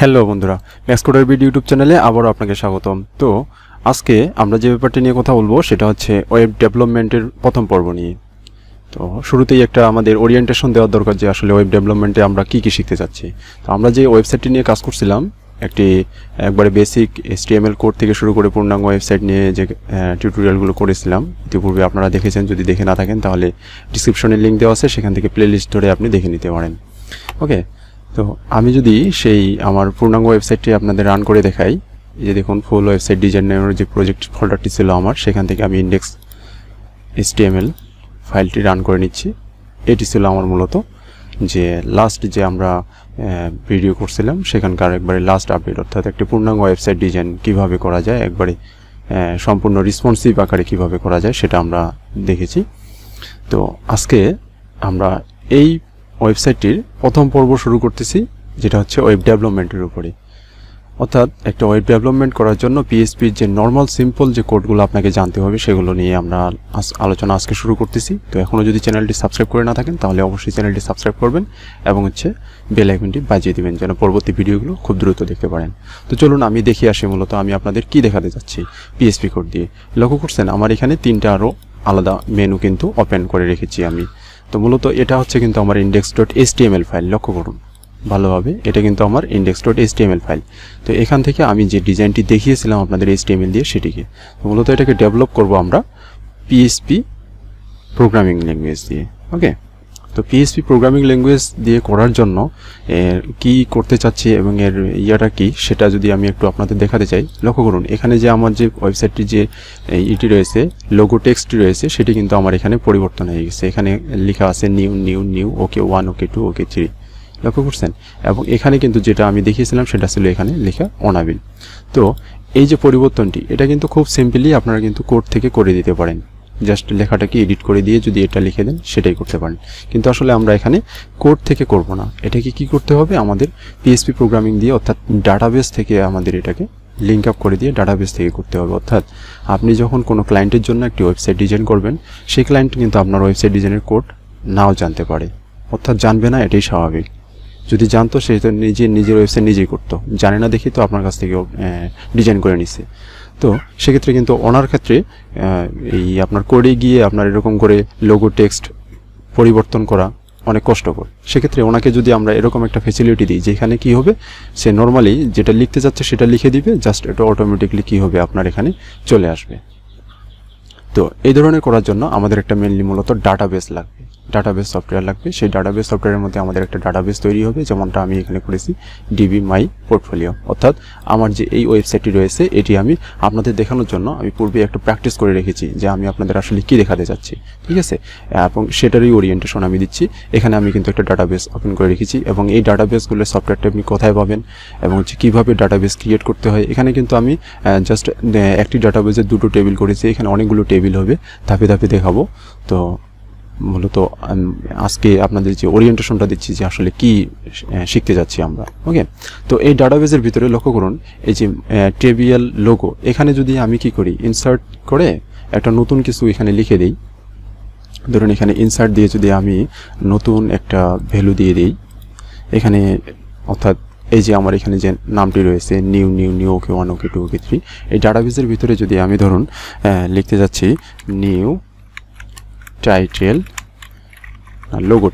Hello বন্ধুরা, ম্যাক্সকোডারবিড YouTube চ্যানেলে আবারও আপনাকে স্বাগতম। তো আজকে আমরা যে ব্যাপারটি নিয়ে কথা বলবো সেটা হচ্ছে ওয়েব ডেভেলপমেন্টের প্রথম পর্ব নিয়ে। তো শুরুতেই একটা আমাদের ওরিয়েন্টেশন দেওয়ার দরকার যে আসলে ওয়েব ডেভেলপমেন্টে আমরা কী কী শিখতে চাচ্ছি। তো আমরা যে ওয়েবসাইটটি নিয়ে কাজ করছিলাম, একবারে বেসিক HTML কোড থেকে শুরু করে পূর্ণাঙ্গ ওয়েবসাইট নিয়ে যে টিউটোরিয়ালগুলো করেছিলাম, ইতিপূর্বে আপনারা দেখেছেন। যদি দেখে না থাকেন তাহলে ডিসক্রিপশনে লিঙ্ক দেওয়া আছে, সেখান থেকে প্লেলিস্ট ধরে আপনি দেখে নিতে পারেন। ওকে, তো আমি যদি সেই আমার পূর্ণাঙ্গ ওয়েবসাইটটি আপনাদের রান করে দেখাই, এই যে দেখুন ফুল ওয়েবসাইট ডিজাইন নামের যে প্রজেক্ট ফোল্ডারটি ছিল আমার, সেখান থেকে আমি ইন্ডেক্স HTML ফাইলটি রান করে নিচ্ছি। এটি ছিল আমার মূলত যে লাস্ট যে আমরা ভিডিও করছিলাম সেখানকার একবারে লাস্ট আপডেট, অর্থাৎ একটি পূর্ণাঙ্গ ওয়েবসাইট ডিজাইন কিভাবে করা যায়, একবারে সম্পূর্ণ রেসপন্সিভ আকারে কিভাবে করা যায় সেটা আমরা দেখেছি। তো আজকে আমরা এই ওয়েবসাইটটির প্রথম পর্ব শুরু করতেছি, যেটা হচ্ছে ওয়েব ডেভেলপমেন্টের উপরে। অর্থাৎ একটা ওয়েব ডেভেলপমেন্ট করার জন্য PHPর যে নর্মাল সিম্পল যে কোডগুলো আপনাকে জানতে হবে সেগুলো নিয়ে আমরা আলোচনা আজকে শুরু করতেছি। তো এখনও যদি চ্যানেলটি সাবস্ক্রাইব করে না থাকেন তাহলে অবশ্যই চ্যানেলটি সাবস্ক্রাইব করবেন এবং বেল আইকনটি বাজিয়ে দিবেন যেন পরবর্তী ভিডিওগুলো খুব দ্রুত দেখতে পারেন। তো চলুন আমি দেখে আসি মূলত আমি আপনাদের কি দেখাতে যাচ্ছি PHP কোড দিয়ে। লক্ষ্য করছেন আমার এখানে তিনটা আরও আলাদা মেনু কিন্তু ওপেন করে রেখেছি আমি। তো মূলত এটা হচ্ছে কিন্তু আমার index.html ফাইল। লক্ষ্য করুন ভালোভাবে, এটা কিন্তু আমার index.html ফাইল। তো এখান থেকে আমি যে ডিজাইনটি দেখিয়েছিলাম আপনাদের HTML দিয়ে সেটিকে, তো মূলত এটাকে ডেভেলপ করব আমরা PHP প্রোগ্রামিং ল্যাঙ্গুয়েজ দিয়ে। ওকে, তো PHP প্রোগ্রামিং ল্যাঙ্গুয়েজ দিয়ে করার জন্য কি করতে চাচ্ছি এবং এর ইয়াটা কি সেটা যদি আমি একটু আপনাদের দেখাতে চাই। লক্ষ্য করুন এখানে যে আমার যে ওয়েবসাইটটি যে ইটি রয়েছে, লোগো টেক্সটটি রয়েছে, সেটি কিন্তু আমার এখানে পরিবর্তন হয়ে গেছে। এখানে লেখা আছে নিউ ওকে 1 ওকে 2 ওকে 3। লক্ষ্য করছেন, এবং এখানে কিন্তু যেটা আমি দেখিয়েছিলাম সেটা ছিল এখানে লেখা অনাবিল। তো এই যে পরিবর্তনটি, এটা কিন্তু খুব সিম্পলি আপনারা কিন্তু কোড থেকে করে দিতে পারেন। জাস্ট লেখাটাকে এডিট করে দিয়ে যদি এটা লিখে দেন সেটাই করতে পারেন। কিন্তু আসলে আমরা এখানে কোড থেকে করব না, এটাকে কি করতে হবে আমাদের PHP প্রোগ্রামিং দিয়ে, অর্থাৎ ডাটাবেস থেকে আমাদের এটাকে লিঙ্ক আপ করে দিয়ে ডাটাবেস থেকে করতে হবে। অর্থাৎ আপনি যখন কোনো ক্লায়েন্টের জন্য একটি ওয়েবসাইট ডিজাইন করবেন, সেই ক্লায়েন্ট কিন্তু আপনার ওয়েবসাইট ডিজাইনের কোড নাও জানতে পারে, অর্থাৎ জানবে না, এটাই স্বাভাবিক। যদি জানতো সে তো নিজের ওয়েবসাইট নিজেই করতো, জানে না দেখি তো আপনার কাছ থেকে ডিজাইন করে নিচ্ছে। তো সেক্ষেত্রে কিন্তু ওনার ক্ষেত্রে এই আপনার কোডে গিয়ে আপনার এরকম করে লোগো টেক্সট পরিবর্তন করা অনেক কষ্টকর। সেক্ষেত্রে ওনাকে যদি আমরা এরকম একটা ফ্যাসিলিটি দিই যেখানে কি হবে, সে নর্মালি যেটা লিখতে যাচ্ছে সেটা লিখে দিবে, জাস্ট এটা অটোমেটিকলি কি হবে আপনার এখানে চলে আসবে। তো এই ধরনের করার জন্য আমাদের একটা মেনলি মূলত ডাটাবেস লাগবে, ডাটাবেস সফটওয়্যার লাগবে। সেই ডাটাবেস সফটওয়্যারের মধ্যে আমাদের একটা ডাটাবেস তৈরি হবে, যেমনটা আমি এখানে করেছি DB মাই পোর্টফোলিও। অর্থাৎ আমার যে এই ওয়েবসাইটটি রয়েছে এটি আমি আপনাদের দেখানোর জন্য আমি পূর্বে একটা প্র্যাকটিস করে রেখেছি যে আমি আপনাদের আসলে কি দেখাতে যাচ্ছি, ঠিক আছে, এবং সেটারই ওরিয়েন্টেশন আমি দিচ্ছি। এখানে আমি কিন্তু একটা ডাটাবেস ওপেন করে রেখেছি এবং এই ডাটাবেসগুলোর সফটওয়্যারটা আপনি কোথায় পাবেন এবং কীভাবে ডাটাবেস ক্রিয়েট করতে হয়। এখানে কিন্তু আমি জাস্ট একটি ডাটাবেসের দুটো টেবিল করেছি, এখানে অনেকগুলো টেবিল হবে, ধাপে ধাপে দেখাবো। তো মূলত আজকে আপনাদের যে ওরিয়েন্টেশনটা দিচ্ছি যে আসলে কি শিখতে যাচ্ছি আমরা। ওকে, তো এই ডাটাবেসের ভিতরে লক্ষ্য করুন এই যে টেবিল লোগো, এখানে যদি আমি কি করি ইনসার্ট করে একটা নতুন কিছু এখানে লিখে দিই, ধরুন এখানে ইনসার্ট দিয়ে যদি আমি নতুন একটা ভ্যালু দিয়ে দিই এখানে, অর্থাৎ এই যে আমার এখানে যে নামটি রয়েছে নিউ ওকে 1 ওকে 2 ওকে 3, এই ডাটাবেসের ভিতরে যদি আমি ধরুন লিখতে যাচ্ছি নিউ টাইটেল লোগো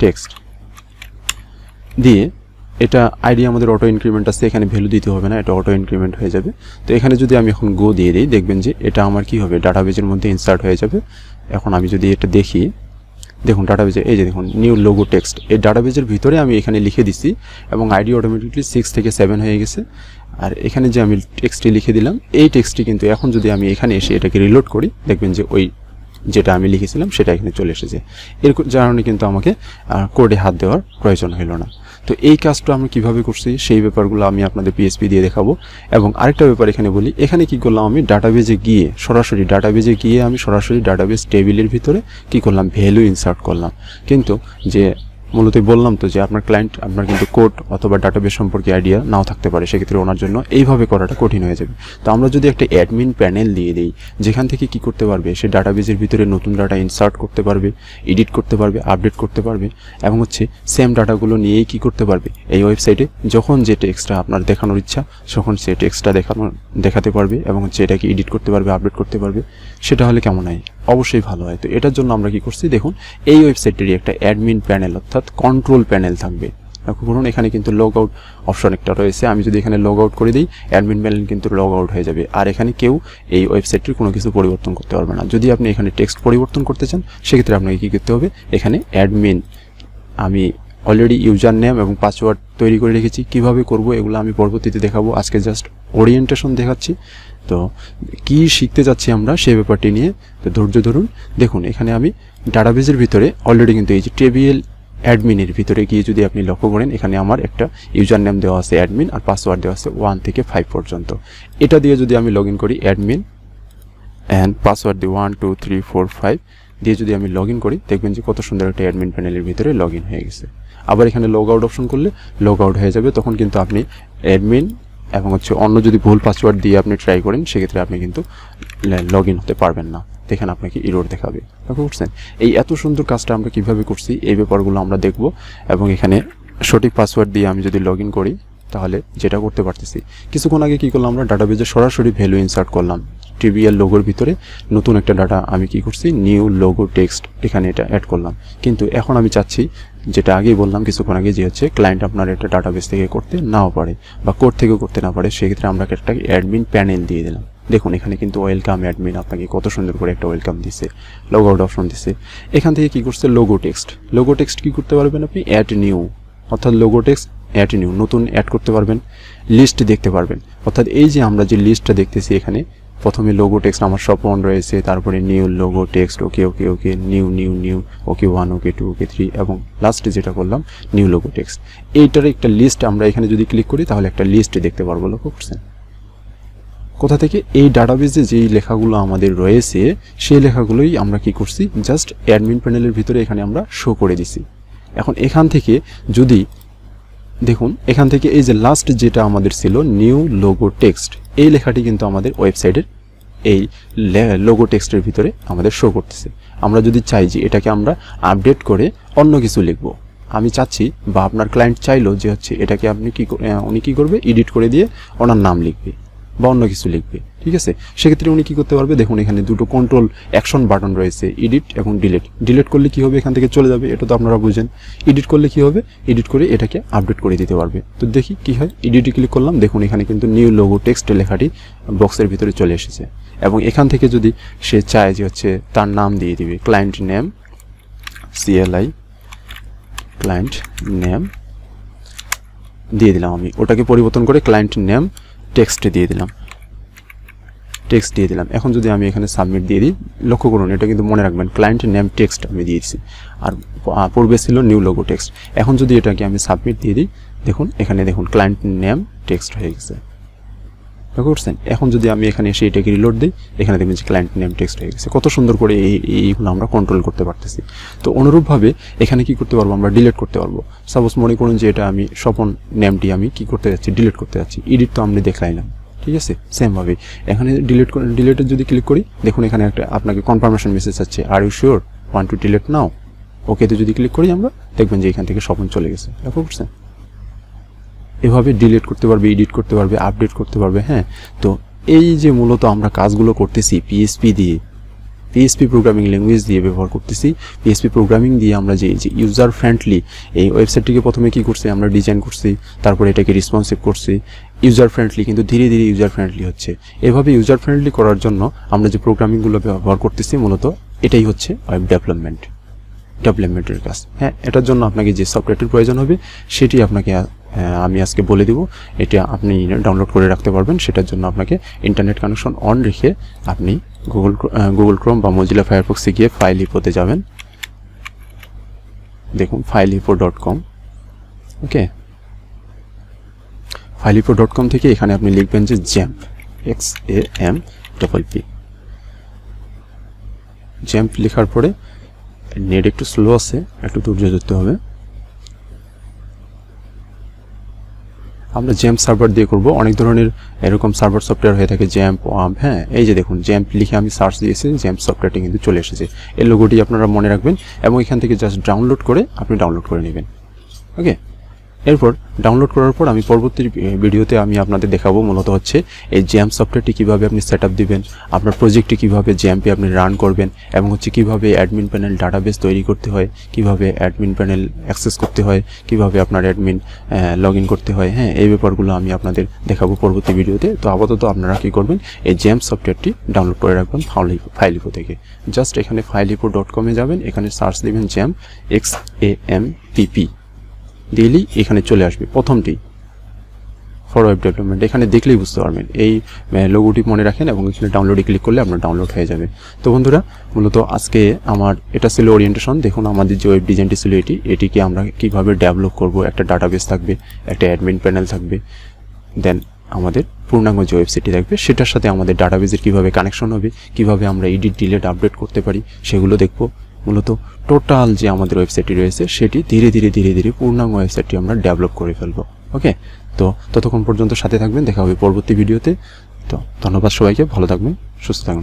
টেক্সট দিয়ে, এটা আইডি আমাদের অটো ইনক্রিমেন্ট আছে, এখানে ভ্যালু দিতে হবে না, এটা অটো ইনক্রিমেন্ট হয়ে যাবে। তো এখানে যদি আমি এখন গো দিয়ে দিই দেখবেন যে এটা আমার কি হবে ডাটাবেজের মধ্যে ইনসার্ট হয়ে যাবে। এখন আমি যদি এটা দেখি, দেখুন ডাটাবেজে এই যে দেখুন নিউ লোগো টেক্সট, এই ডাটাবেজের ভিতরে আমি এখানে লিখে দিছি এবং আইডি অটোমেটিকলি 6 থেকে 7 হয়ে গেছে। আর এখানে যে আমি টেক্সটটি লিখে দিলাম, এই টেক্সটটি কিন্তু এখন যদি আমি এখানে এসে এটাকে রিলোড করি দেখবেন যে ওই যেটা আমি লিখেছিলাম সেটা এখানে চলে এসেছে। এর কারণে কিন্তু আমাকে কোডে হাত দেওয়ার প্রয়োজন হলো না। তো এই কাজটা আমি কিভাবে করছি সেই ব্যাপারগুলো আমি আপনাদের PHP দিয়ে দেখাবো। এবং আরেকটা ব্যাপার এখানে বলি, এখানে কি করলাম আমি ডাটাবেজে গিয়ে সরাসরি ডাটাবেস টেবিলের ভিতরে কি করলাম ভ্যালু ইনসার্ট করলাম, কিন্তু যে মূলত বললাম তো যে আপনার ক্লায়েন্ট আপনার কিন্তু কোড অথবা ডাটাবেস সম্পর্কে আইডিয়া নাও থাকতে পারে, সেক্ষেত্রে ওনার জন্য এইভাবে করাটা কঠিন হয়ে যাবে। তো আমরা যদি একটা অ্যাডমিন প্যানেল দিয়ে দিই, যেখান থেকে কি করতে পারবে, সে ডাটাবেসের ভিতরে নতুন ডাটা ইনসার্ট করতে পারবে, এডিট করতে পারবে, আপডেট করতে পারবে, এবং সেম ডাটাগুলো নিয়েই কি করতে পারবে, এই ওয়েবসাইটে যখন যে টেক্সটটা আপনার দেখানোর ইচ্ছা তখন সে টেক্সটটা দেখাতে পারবে, এবং এটাকে এডিট করতে পারবে, আপডেট করতে পারবে। সেটা হলে কেমন হয়? অবশ্যই ভালো হয়। তো এটার জন্য আমরা কি করছি দেখুন, এই ওয়েবসাইটেরই একটা অ্যাডমিন প্যানেল অর্থাৎ কন্ট্রোল প্যানেল থাকবে। লক্ষ্য করুন, এখানে কিন্তু লগ আউট অপশন একটা রয়েছে। আমি যদি এখানে লগ আউট করে দিই, অ্যাডমিন প্যানেল কিন্তু লগ আউট হয়ে যাবে, আর এখানে কেউ এই ওয়েবসাইটের কোনো কিছু পরিবর্তন করতে পারবে না। যদি আপনি এখানে টেক্সট পরিবর্তন করতে চান, সেক্ষেত্রে আপনাকে কী করতে হবে, এখানে অ্যাডমিন, আমি অলরেডি ইউজার নেম এবং পাসওয়ার্ড তৈরি করে রেখেছি। কিভাবে করব এগুলো আমি পরবর্তীতে দেখাবো, আজকে জাস্ট ওরিয়েন্টেশন দেখাচ্ছি। তো কি শিখতে যাচ্ছি আমরা সেই ব্যাপারটি নিয়ে, তো ধৈর্য ধরুন। দেখুন, এখানে আমি ডাটাবেসের ভিতরে অলরেডি কিন্তু এই যে টেবিল অ্যাডমিনের ভিতরে গিয়ে যদি আপনি লক্ষ্য করেন, এখানে আমার একটা ইউজার নেম দেওয়া আছে অ্যাডমিন, আর পাসওয়ার্ড দেওয়া আছে 1 থেকে 5 পর্যন্ত। এটা দিয়ে যদি আমি লগ ইন করি, অ্যাডমিন অ্যান্ড পাসওয়ার্ড দিয়ে 1 2 3 4 5 দিয়ে যদি আমি লগ ইন করি, দেখবেন যে কত সুন্দর একটা অ্যাডমিন প্যানেলের ভিতরে লগ ইন হয়ে গেছে। আবার এখানে লগ আউট অপশন করলে লগ আউট হয়ে যাবে, তখন কিন্তু আপনি অ্যাডমিন এবং অন্য যদি ভুল পাসওয়ার্ড দিয়ে আপনি ট্রাই করেন, সেক্ষেত্রে আপনি কিন্তু লগ ইন হতে পারবেন না, দেখেন আপনাকে এরর দেখাবে। লক্ষ্য করছেন? এই এত সুন্দর কাজটা আমরা কিভাবে করছি, এই ব্যাপারগুলো আমরা দেখব। এবং এখানে সঠিক পাসওয়ার্ড দিয়ে আমি যদি লগ ইন করি, তাহলে যেটা করতে পারতেছি, কিছুক্ষণ আগে কী করলাম, আমরা ডাটাবেজে সরাসরি ভ্যালু ইনসার্ট করলাম। টিবিএল লোগোর ভিতরে নতুন একটা ডাটা আমি কি করছি, নিউ লোগো টেক্সট, এখানে এটা অ্যাড করলাম। কিন্তু এখন আমি চাচ্ছি, যেটা আগেই বললাম কিছুক্ষণ আগে, যে ক্লায়েন্ট আপনার একটা ডাটাবেস থেকে করতে নাও পারে বা কোড থেকেও করতে না পারে, সেক্ষেত্রে আমরা একটা অ্যাডমিন প্যানেল দিয়ে দিলাম। দেখুন, এখানে কিন্তু ওয়েলকাম অ্যাডমিন আপনাকে কত সুন্দর করে একটা ওয়েলকাম দিছে, লগ আউট অপশন দিছে। এখান থেকে কি করছে, লোগো টেক্সট। লোগো টেক্সট কি করতে পারবেন আপনি, অ্যাড নিউ, অর্থাৎ লোগো টেক্সট অ্যাড নিউ, নতুন অ্যাড করতে পারবেন। লিস্ট দেখতে পারবেন, অর্থাৎ এই যে আমরা যে লিস্টটা দেখতেছি, এখানে প্রথমে লোগো টেক্সট আমার swopan রয়েছে, তারপরে নিউ লোগো টেক্সট, ওকে ওকে ওকে, নিউ নিউ নিউ, ওকে 1 ওকে 2 ওকে 3, এবং লাস্টে যেটা করলাম নিউ লোগো টেক্সট। এইটার একটা লিস্ট আমরা এখানে যদি ক্লিক করি, তাহলে একটা লিস্ট দেখতে পারবো। লক্ষ্য করছেন? কোথা থেকে? এই ডাটাবেসে যেই লেখাগুলো আমাদের রয়েছে, সেই লেখাগুলোই আমরা কি করছি, জাস্ট অ্যাডমিন প্যানেলের ভিতরে এখানে আমরা শো করে দিছি। এখন এখান থেকে যদি দেখুন, এখান থেকে এই যে লাস্ট যেটা আমাদের ছিল নিউ লোগো টেক্সট, এই লেখাটি কিন্তু আমাদের ওয়েবসাইটের এই লোগো টেক্সটের ভিতরে আমাদের শো করতেছে। আমরা যদি চাই যে এটাকে আমরা আপডেট করে অন্য কিছু লিখব, আমি চাচ্ছি, বা আপনার ক্লায়েন্ট চাইলো যে এটাকে আপনি উনি কি করবে, এডিট করে দিয়ে ওনার নাম লিখবে বা অন্য কিছু লিখবে, ঠিক আছে? সেক্ষেত্রে উনি কী করতে পারবে, দেখুন এখানে দুটো কন্ট্রোল অ্যাকশন বাটন রয়েছে, এডিট এবং ডিলিট। ডিলিট করলে কি হবে, এখান থেকে চলে যাবে, এটা তো আপনারা বুঝেন। এডিট করলে কি হবে, এডিট করে এটাকে আপডেট করে দিতে পারবে। তো দেখি কি হয়, এডিটে ক্লিক করলাম, দেখুন এখানে কিন্তু নিউ লোগো টেক্সট লেখাটি বক্সের ভিতরে চলে এসেছে। এবং এখান থেকে যদি সে চায় যে তার নাম দিয়ে দিবে, client name, CLI client name দিয়ে দিলাম, আমি ওটাকে পরিবর্তন করে ক্লায়েন্ট নেম টেক্সট দিয়ে দিলাম, টেক্সট দিয়ে দিলাম। এখন যদি আমি এখানে সাবমিট দিয়ে দিই, লক্ষ্য করুন, এটা কিন্তু মনে রাখবেন ক্লায়েন্ট নেম টেক্সট আমি দিয়েছি, আর পূর্বে ছিল নিউ লোগো টেক্সট। এখন যদি এটাকে আমি সাবমিট দিয়ে দিই, দেখুন এখানে দেখুন ক্লায়েন্ট নেম টেক্সট হয়ে গেছে। লক্ষ্য করছেন? এখন যদি আমি এখানে এসে এটাকে রিলোড দিই, এখানে দেখবেন যে ক্লায়েন্ট নেম টেক্সট হয়ে গেছে। কত সুন্দর করে এইগুলো আমরা কন্ট্রোল করতে পারতেছি। তো অনুরূপভাবে এখানে কি করতে পারবো, আমরা ডিলিট করতে পারবো। সাপোজ মনে করুন যে এটা আমি swopan নেমটি আমি কি করতে যাচ্ছি, ডিলিট করতে যাচ্ছি। এডিট তো আমরা দেখলাইলাম, ঠিক আছে? সেমভাবে এখানে ডিলিটের যদি ক্লিক করি, দেখুন এখানে একটা আপনাকে কনফার্মেশন মেসেজ আছে, are you sure want to delete now, ওকেতে যদি ক্লিক করি আমরা, দেখবেন যে এখান থেকে swopan চলে গেছে। লক্ষ্য করছেন? এভাবে ডিলিট করতে পারবে, এডিট করতে পারবে, আপডেট করতে পারবে। হ্যাঁ, তো এই যে মূলত আমরা কাজগুলো করতেছি PHP দিয়ে, PHP প্রোগ্রামিং ল্যাঙ্গুয়েজ দিয়ে ব্যবহার করতেছি। PHP প্রোগ্রামিং দিয়ে আমরা যে ইউজার ফ্রেন্ডলি এই ওয়েবসাইটটিকে প্রথমে কি করছি, আমরা ডিজাইন করছি, তারপরে এটাকে রেসপন্সিভ করছি, ইউজার ফ্রেন্ডলি, কিন্তু ধীরে ধীরে ইউজার ফ্রেন্ডলি হচ্ছে। এভাবে ইউজার ফ্রেন্ডলি করার জন্য আমরা যে প্রোগ্রামিংগুলো ব্যবহার করতেছি, মূলত এটাই হচ্ছে ওয়েব ডেভেলপমেন্টের কাজ। হ্যাঁ, এটার জন্য আপনাকে যে সফটওয়্যারটির প্রয়োজন হবে, সেটি আপনাকে আমি আজকে বলে দিব। এটা আপনি ডাউনলোড করে রাখতে পারবেন। সেটার জন্য আপনাকে ইন্টারনেট কানেকশন অন রেখে আপনি গুগল ক্রোম বা মজিলা ফায়ারফক্সে গিয়ে ফাইল হিপোতে যাবেন। দেখুন filehipo.com, ওকে, filehipo.com থেকে এখানে আপনি লিখবেন যে XAMPP, XAMPP। XAMPP লেখার পরে নেট একটু স্লো আছে, একটু ধৈর্য ধরতে হবে। আমরা জ্যাম্প সার্ভার দিয়ে করব। অনেক ধরনের এরকম সার্ভার সফটওয়্যার হয়ে থাকে, জ্যাম্প, ওয়াম্প। হ্যাঁ, এই যে দেখুন জ্যাম্প লিখে আমি সার্চ দিয়েছি, জ্যাম্প সফটওয়্যারটি কিন্তু চলে এসেছে। এই লোগোটি আপনারা মনে রাখবেন এবং এখান থেকে জাস্ট ডাউনলোড করে আপনি ডাউনলোড করে নেবেন। ওকে, এরপর ডাউনলোড করার পর আমি পরবর্তী ভিডিওতে আমি আপনাদের দেখাবো মূলত হচ্ছে এই জ্যাম্প সফটওয়্যারটি কীভাবে আপনি সেট আপ দেবেন, আপনার প্রজেক্টটি কীভাবে জ্যাম্পে আপনি রান করবেন, এবং হচ্ছে কীভাবে অ্যাডমিন প্যানেল ডাটাবেস তৈরি করতে হয়, কীভাবে অ্যাডমিন প্যানেল অ্যাক্সেস করতে হয়, কীভাবে আপনার অ্যাডমিন লগ ইন করতে হয়। হ্যাঁ, এই ব্যাপারগুলো আমি আপনাদের দেখাবো পরবর্তী ভিডিওতে। তো আপাতত আপনারা কী করবেন, এই জ্যাম্প সফটওয়্যারটি ডাউনলোড করে রাখবেন ফাইলহিপো থেকে। জাস্ট এখানে ফাইলহিপো.com যাবেন, এখানে সার্চ দেবেন জ্যাম্প XAMPP দিলেই এখানে চলে আসবে প্রথমটি, ফর ওয়েব ডেভেলপমেন্ট। এখানে দেখলেই বুঝতে পারবেন। এই লোগোটি মনে রাখেন এবং এখানে ডাউনলোডে ক্লিক করলে আপনার ডাউনলোড হয়ে যাবে। তো বন্ধুরা, মূলত আজকে আমার এটা ছিল ওরিয়েন্টেশন। দেখুন আমাদের যে ওয়েব ডিজাইনটি ছিল এটিকে আমরা কীভাবে ডেভেলপ করব। একটা ডাটাবেস থাকবে, একটা অ্যাডমিন প্যানেল থাকবে, দেন আমাদের পূর্ণাঙ্গ যে ওয়েবসাইটটি থাকবে সেটার সাথে আমাদের ডাটাবেসের কীভাবে কানেকশন হবে, কীভাবে আমরা এডিট ডিলিট আপডেট করতে পারি সেগুলো দেখব। মূলত টোটাল যে আমাদের ওয়েবসাইটটি রয়েছে সেটি ধীরে ধীরে পূর্ণাঙ্গ ওয়েবসাইটটি আমরা ডেভেলপ করে ফেলবো। ওকে, তো ততক্ষণ পর্যন্ত সাথে থাকবেন, দেখা হবে পরবর্তী ভিডিওতে। তো ধন্যবাদ সবাইকে, ভালো থাকবেন, সুস্থ থাকবেন।